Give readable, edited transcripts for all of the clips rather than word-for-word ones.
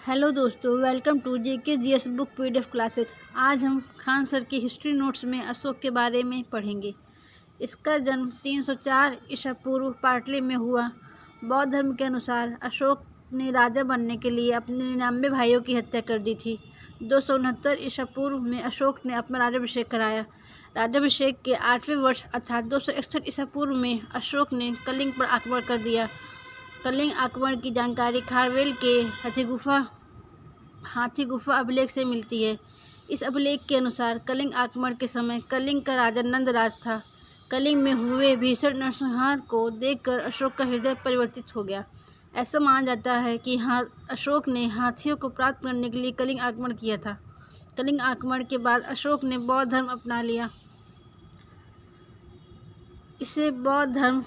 Hello दोस्तों, welcome to JK GS book PDF classes. आज हम खान सर के हिस्ट्री नोट्स में अशोक के बारे में पढ़ेंगे। इसका जन्म 304 ईसा पूर्व पाटली में हुआ। बौद्ध धर्म के अनुसार अशोक ने राजा बनने के लिए अपने 99 भाइयों की हत्या कर दी थी। 269 ईसा पूर्व में अशोक ने अपना राज्याभिषेक कराया। राज्याभिषेक के 8वें वर्ष अर्थात 261 ईसा पूर्व में अशोक ने कलिंग पर आक्रमण कर दिया। कलिंग आक्रमण की जानकारी खारवेल के हाथी गुफा अभिलेख से मिलती है। इस अभिलेख के अनुसार कलिंग आक्रमण के समय कलिंग का राजा नंदराज था। कलिंग में हुए भीषण नरसंहार को देखकर अशोक का हृदय परिवर्तित हो गया। ऐसा माना जाता है कि अशोक ने हाथियों को प्राप्त करने के लिए कलिंग आक्रमण किया था। कलिंग आक्रमण के बाद अशोक ने बौद्ध धर्म अपना लिया। इसे बौद्ध धर्म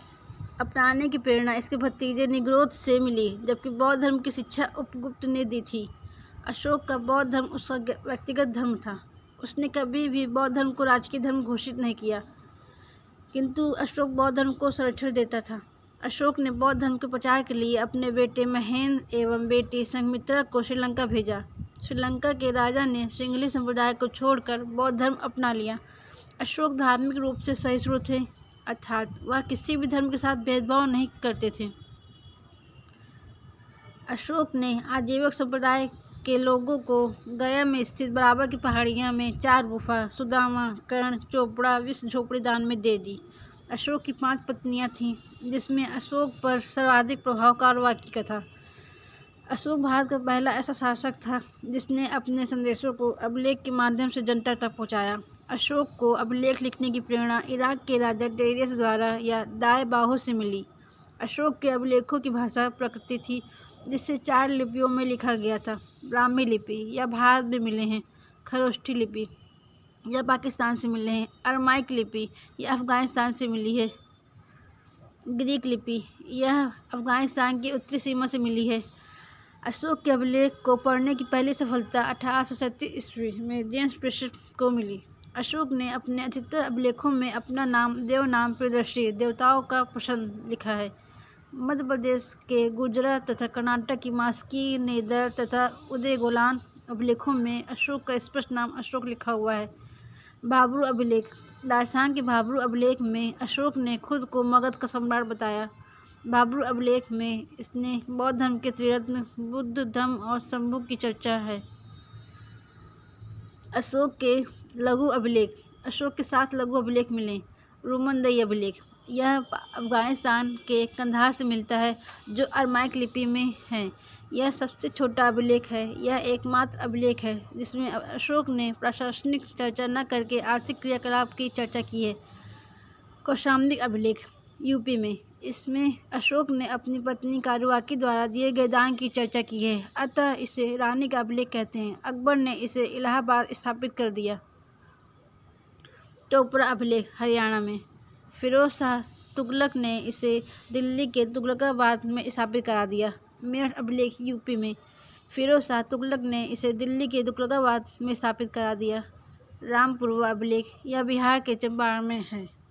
अपनाने की प्रेरणा इसके भतीजे निग्रोध से मिली, जबकि बौद्ध धर्म की शिक्षा उपगुप्त ने दी थी। अशोक का बौद्ध धर्म उसका व्यक्तिगत धर्म था। उसने कभी भी बौद्ध धर्म को राजकीय धर्म घोषित नहीं किया, किंतु अशोक बौद्ध धर्म को संरक्षण देता था। अशोक ने बौद्ध धर्म के प्रचार के लिए अपने बेटे महेंद्र एवं बेटी संघमित्रा को श्रीलंका भेजा। श्रीलंका के राजा ने सिंहली संप्रदाय को छोड़कर बौद्ध धर्म अपना लिया। अशोक धार्मिक रूप से सहिष्णु थे, अर्थात वह किसी भी धर्म के साथ भेदभाव नहीं करते थे। अशोक ने आजीवक संप्रदाय के लोगों को गया में स्थित बराबर की पहाड़ियां में 4 गुफा सुदामा, कर्ण, चोपड़ा, विश्व झोपड़ी दान में दे दी। अशोक की 5 पत्नियां थीं, जिसमें अशोक पर सर्वाधिक प्रभावकारी वाक्य था। अशोक भारत का पहला ऐसा शासक था जिसने अपने संदेशों को अभिलेख के माध्यम से जनता तक पहुंचाया। अशोक को अभिलेख लिखने की प्रेरणा इराक के राजा डेरियस द्वारा या दाए बाहु से मिली। अशोक के अभिलेखों की भाषा प्रकृति थी, जिसे 4 लिपियों में लिखा गया था। ब्राह्मी लिपि यह भारत में मिले हैं, खरोष्ठी लिपि यह पाकिस्तान से मिले हैं, अरमाइक लिपि यह अफगानिस्तान से मिली है, ग्रीक लिपि यह अफगानिस्तान की उत्तरी सीमा से मिली है। अशोक के अभिलेख को पढ़ने की पहली सफलता 1837 ईस्वी में जेम्स प्रिस्ट को मिली। अशोक ने अपने अधिकतर अभिलेखों में अपना नाम देवनाम प्रियदर्शी देवताओं का प्रसन्न लिखा है। मध्य प्रदेश के गुजरात तथा कर्नाटक की मास्की नेदर तथा उदयगोलान अभिलेखों में अशोक का स्पष्ट नाम अशोक लिखा हुआ है। भाब्रू अभिलेख राजस्थान के भाब्रू अभिलेख में अशोक ने खुद को मगध का सम्राट बताया। भाब्रू अभिलेख में इसने बौद्ध धर्म के त्रिरत्न बुद्ध, धम्म और शंभु की चर्चा है। अशोक के लघु अभिलेख अशोक के 7 लघु अभिलेख मिले। रूमनदई अभिलेख यह अफगानिस्तान के कंधार से मिलता है, जो अरमाइक लिपि में है। यह सबसे छोटा अभिलेख है। यह एकमात्र अभिलेख है जिसमें अशोक ने प्रशासनिक चर्चा न करके आर्थिक क्रियाकलाप की चर्चा की है। कौशाम्बिक अभिलेख यूपी में इसमें अशोक ने अपनी पत्नी कारुवाकी द्वारा दिए गए दान की चर्चा की है, अतः इसे रानी का अभिलेख कहते हैं। अकबर ने इसे इलाहाबाद स्थापित कर दिया। चोपड़ा अभिलेख हरियाणा में फिरोज शाह तुगलक ने इसे दिल्ली के तुगलकाबाद में स्थापित करा दिया। मेरठ अभिलेख यूपी में फिरोज शाह तुगलक ने इसे दिल्ली के तुगलकाबाद में स्थापित करा दिया। रामपुरवा अभिलेख यह बिहार के चंपारण में है।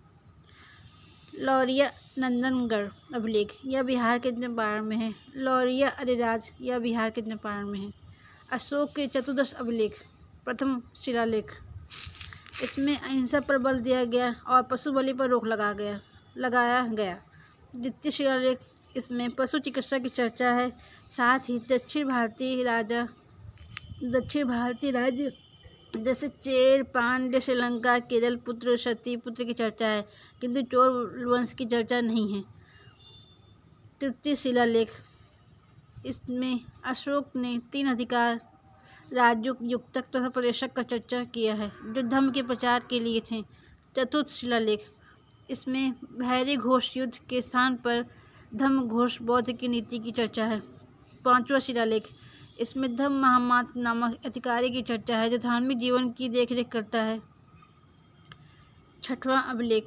लौरिया नंदनगढ़ अभिलेख यह बिहार के चंपारण में है। लौरिया अरिराज यह बिहार के चंपारण में है। अशोक के चतुर्दश अभिलेख प्रथम शिलालेख इसमें अहिंसा पर बल दिया गया और पशु बलि पर रोक लगाया गया। द्वितीय शिलालेख इसमें पशु चिकित्सा की चर्चा है। साथ ही दक्षिण भारतीय राज्य जैसे चेर, पांड्य, श्रीलंका, केरल पुत्र, सती पुत्र की चर्चा है, किंतु चोल वंश की चर्चा नहीं है। तृतीय शिलालेख इसमें अशोक ने 3 अधिकार राजयुक्त, युक्तक तथा प्रदेशक का चर्चा किया है, जो धर्म के प्रचार के लिए थे। चतुर्थ शिलालेख इसमें भैरी घोष युद्ध के स्थान पर धम्म घोष बौद्ध की नीति की चर्चा है। 5वां शिलालेख इसमें धम्म महामात्र नामक अधिकारी की चर्चा है, जो धार्मिक जीवन की देखरेख करता है। 6वां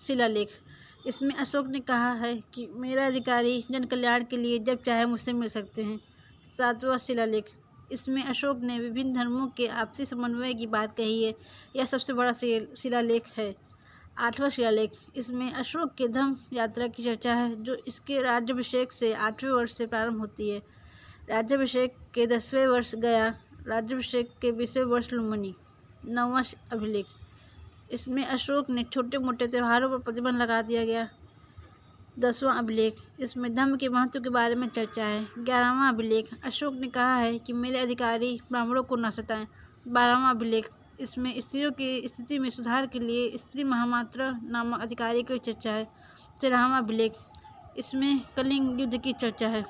शिलालेख इसमें अशोक ने कहा है कि मेरा अधिकारी जन कल्याण के लिए जब चाहे मुझसे मिल सकते हैं। 7वां शिलालेख इसमें अशोक ने विभिन्न धर्मों के आपसी समन्वय की बात कही है। यह सबसे बड़ा शिलालेख है। 8वां शिलालेख इसमें अशोक के धम्म यात्रा की चर्चा है, जो इसके राज्याभिषेक से 8वें वर्ष से प्रारंभ होती है। राज्याभिषेक के 10वें वर्ष गया, राज्याभिषेक के 20वें वर्ष लुम्बिनी। 9वां अभिलेख, इसमें अशोक ने छोटे मोटे त्योहारों पर प्रतिबंध लगा दिया गया। 10वां अभिलेख, इसमें धर्म के महत्व के बारे में चर्चा है। 11वां अभिलेख, अशोक ने कहा है कि मेरे अधिकारी ब्राह्मणों को न सताएं। 12वां अभिलेख, इसमें स्त्रियों की स्थिति में सुधार के लिए स्त्री महामात्र नामक अधिकारी की चर्चा है। 13वां अभिलेख, इसमें कलिंग युद्ध की चर्चा है।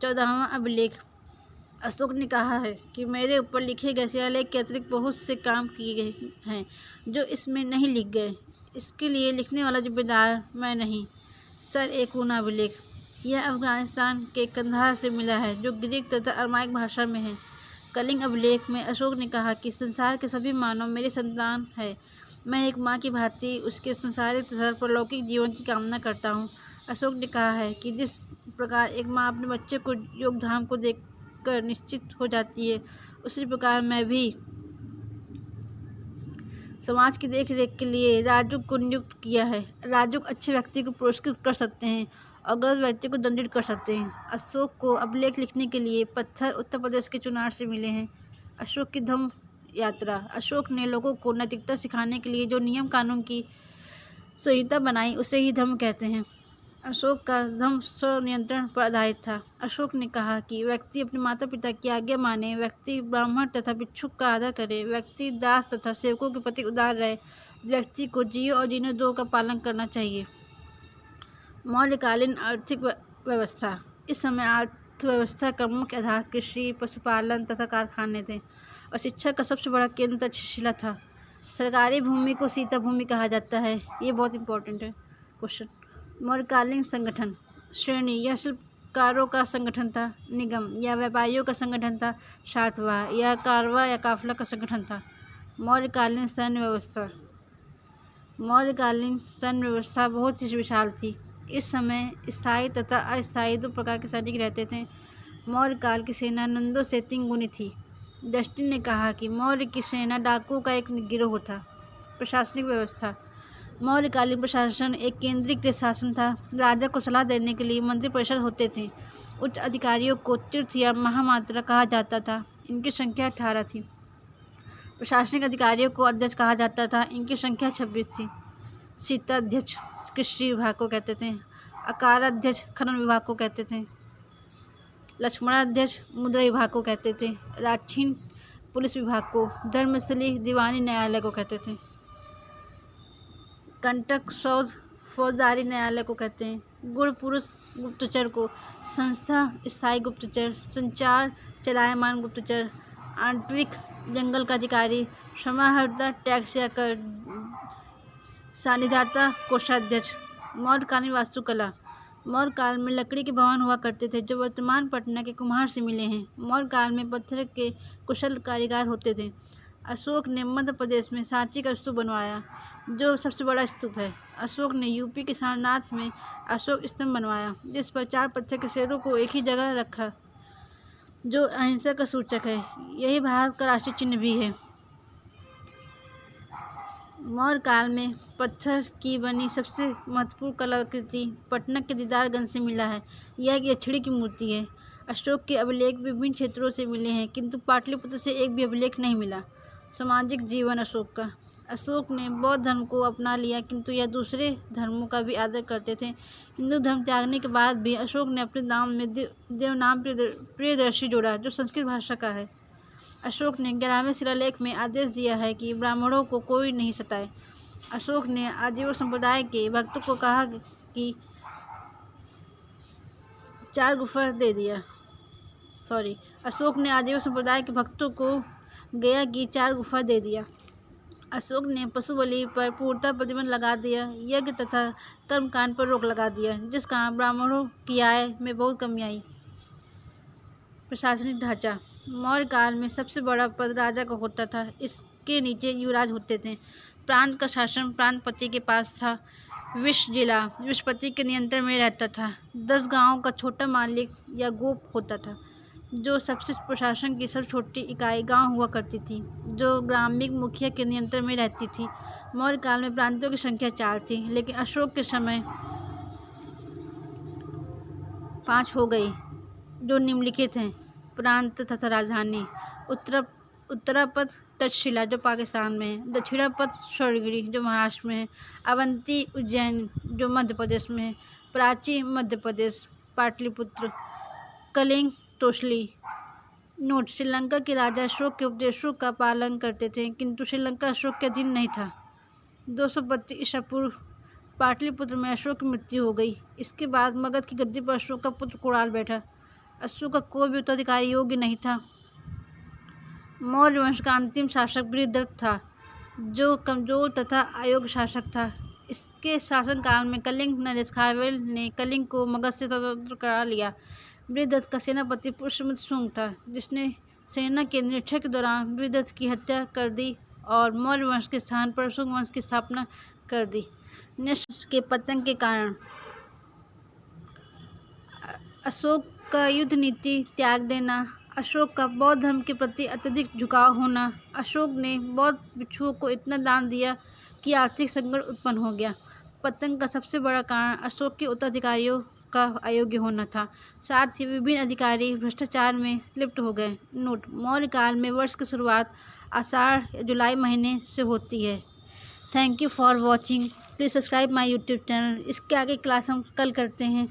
14वां अभिलेख, अशोक ने कहा है कि मेरे ऊपर लिखे गए शिलालेख के अतिरिक्त बहुत से काम किए गए हैं जो इसमें नहीं लिख गए, इसके लिए लिखने वाला जिम्मेदार मैं नहीं। सर एक ऊना अभिलेख, यह अफगानिस्तान के कंधार से मिला है जो ग्रीक तथा अरमाइक भाषा में है। कलिंग अभिलेख में अशोक ने कहा कि संसार के सभी मानव मेरे संतान है, मैं एक माँ की भांति उसके संसारिक तथा परलौकिक जीवन की कामना करता हूँ। अशोक ने कहा है कि जिस प्रकार एक माँ अपने बच्चे को योगधाम को देखकर निश्चित हो जाती है, उसी प्रकार मैं भी समाज की देख रेख के लिए राजूक को नियुक्त किया है। राजूक अच्छे व्यक्ति को पुरस्कृत कर सकते हैं और गलत व्यक्ति को दंडित कर सकते हैं। अशोक को अभिलेख लिखने के लिए पत्थर उत्तर प्रदेश के चुनार से मिले हैं। अशोक की धम्म यात्रा, अशोक ने लोगों को नैतिकता सिखाने के लिए जो नियम कानून की संहिता बनाई उसे ही धम्म कहते हैं। अशोक का धम्म स्वनियंत्रण पर आधारित था। अशोक ने कहा कि व्यक्ति अपने माता पिता की आज्ञा माने, व्यक्ति ब्राह्मण तथा भिक्षुक का आदर करे, व्यक्ति दास तथा सेवकों के प्रति उदार रहे, व्यक्ति को जियो और जीने दो का पालन करना चाहिए। मौर्यकालीन आर्थिक व्यवस्था, इस समय अर्थव्यवस्था का मुख्य आधार कृषि, पशुपालन तथा कारखाने थे और शिक्षा का सबसे बड़ा केंद्र तक्षशिला था। सरकारी भूमि को सीता भूमि कहा जाता है। ये बहुत इंपॉर्टेंट है क्वेश्चन। मौर्यकालीन संगठन श्रेणी, यह शिल्पकारों का संगठन था। निगम, यह व्यापारियों का संगठन था। शातवाह, यह कारवा या काफिला का संगठन था। मौर्यकालीन सैन्य व्यवस्था, मौर्यकालीन सैन्य व्यवस्था बहुत ही विशाल थी। इस समय स्थायी तथा अस्थायी दो प्रकार के सैनिक रहते थे। मौर्यकाल की सेना नंदों से 3 गुनी थी। जस्टिन ने कहा कि मौर्य की सेना डाकुओं का एक गिरोह था। प्रशासनिक व्यवस्था, मौर्यकालीन प्रशासन एक केंद्रीकृत शासन था। राजा को सलाह देने के लिए मंत्रिपरिषद होते थे। उच्च अधिकारियों को तीर्थ या महामात्रा कहा जाता था। इनकी संख्या 18 थी। प्रशासनिक अधिकारियों को अध्यक्ष कहा जाता था। इनकी संख्या 26 थी। शीताध्यक्ष कृषि विभाग को कहते थे। अकाराध्यक्ष खनन विभाग को कहते थे। लक्ष्मणाध्यक्ष मुद्रा विभाग को कहते थे। राक्षीन पुलिस विभाग को। धर्मस्थली दीवानी न्यायालय को कहते थे। कंटक सौध फौजदारी न्यायालय को कहते हैं। गुण पुरुष गुप्तचर को संस्था स्थायी गुप्तचर, संचार चलायमान गुप्तचर, आंतरिक जंगल का अधिकारी, समाहर्ता टैक्स या कर, सानिध्याता कोषाध्यक्ष। मौर्यकालीन वास्तुकला, मौर्य काल में लकड़ी के भवन हुआ करते थे जो वर्तमान पटना के कुम्हार से मिले हैं। मौर्य काल में पत्थर के कुशल कारीगर होते थे। अशोक ने मध्य प्रदेश में सांची का स्तूप बनवाया जो सबसे बड़ा स्तूप है। अशोक ने यूपी के सारनाथ में अशोक स्तंभ बनवाया जिस पर 4 पत्थर के शेरों को एक ही जगह रखा जो अहिंसा का सूचक है। यही भारत का राष्ट्रीय चिन्ह भी है। मौर्य काल में पत्थर की बनी सबसे महत्वपूर्ण कलाकृति पटना के दीदारगंज से मिला है। यह एक यक्षिणी की मूर्ति है। अशोक के अभिलेख विभिन्न क्षेत्रों से मिले हैं किंतु पाटलिपुत्र से एक भी अभिलेख नहीं मिला। सामाजिक जीवन अशोक का, अशोक ने बौद्ध धर्म को अपना लिया किंतु यह दूसरे धर्मों का भी आदर करते थे। हिंदू धर्म त्यागने के बाद भी अशोक ने अपने नाम में देवनाम प्रियदर्शी जोड़ा जो संस्कृत भाषा का है। अशोक ने 11वें शिलालेख में आदेश दिया है कि ब्राह्मणों को कोई नहीं सताए। अशोक ने आजीवन संप्रदाय के भक्तों को कहा कि 4 गुफा दे दिया। अशोक ने आजीवन संप्रदाय के भक्तों को गया की 4 गुफा दे दिया। अशोक ने पशु बलि पर पूर्णतः प्रतिबंध लगा दिया। यज्ञ तथा कर्मकांड पर रोक लगा दिया जिस कारण ब्राह्मणों की आय में बहुत कमी आई। प्रशासनिक ढांचा, मौर्य काल में सबसे बड़ा पद राजा का होता था। इसके नीचे युवराज होते थे। प्रांत का शासन प्रांतपति के पास था। विश्व जिला विश्वपति के नियंत्रण में रहता था। 10 गांवों का छोटा मालिक या गोप होता था जो सबसे प्रशासन की सबसे छोटी इकाई गांव हुआ करती थी जो ग्रामीण मुखिया के नियंत्रण में रहती थी। मौर्य काल में प्रांतों की संख्या 4 थी लेकिन अशोक के समय 5 हो गई। जो निम्नलिखित हैं: प्रांत तथा राजधानी। उत्तरापथ तक्षशिला जो पाकिस्तान में है। दक्षिणापथ स्वर्णगिरि जो महाराष्ट्र में है। अवंती उज्जैन जो मध्य प्रदेश में है। प्राची मध्य प्रदेश। पाटलिपुत्र। कलिंग तोसली। नोट: श्रीलंका के राजा अशोक के उपदेशों का पालन करते थे, किंतु श्रीलंका अशोक के अधीन नहीं था। 232 ईसा पूर्व पाटलिपुत्र में अशोक की मृत्यु हो गई। इसके बाद मगध की गद्दी पर अशोक का पुत्र कुणाल बैठा। अशोक का कोई भी उत्तराधिकारी योग्य नहीं था। मौर्य वंश का अंतिम शासक बृहद्रथ था, जो कमजोर तथा अयोग्य शासक था। इसके शासनकाल में कलिंग नरेश खारवेल ने कलिंग को मगध से स्वतंत्र करा लिया। बृहद्रथ का सेनापति पुष्यमित्र शुंग था, जिसने सेना के निरीक्षण के दौरान बृहद्रथ की हत्या कर दी और मौर्य वंश के स्थान पर शुंग वंश की स्थापना कर दी। नेक्स्ट के पतन के कारण: अशोक का युद्ध नीति त्याग देना। अशोक का बौद्ध धर्म के प्रति अत्यधिक झुकाव होना। अशोक ने बौद्ध भिक्षुओं को इतना दान दिया कि आर्थिक संकट उत्पन्न हो गया। पतन का सबसे बड़ा कारण अशोक के उत्तराधिकारियों का अयोग्य होना था। साथ ही विभिन्न अधिकारी भ्रष्टाचार में लिप्त हो गए। नोट: मौर्य काल में वर्ष की शुरुआत आषाढ़ या जुलाई महीने से होती है। Thank you for watching. Please subscribe my YouTube channel. इसके आगे क्लास हम कल करते हैं।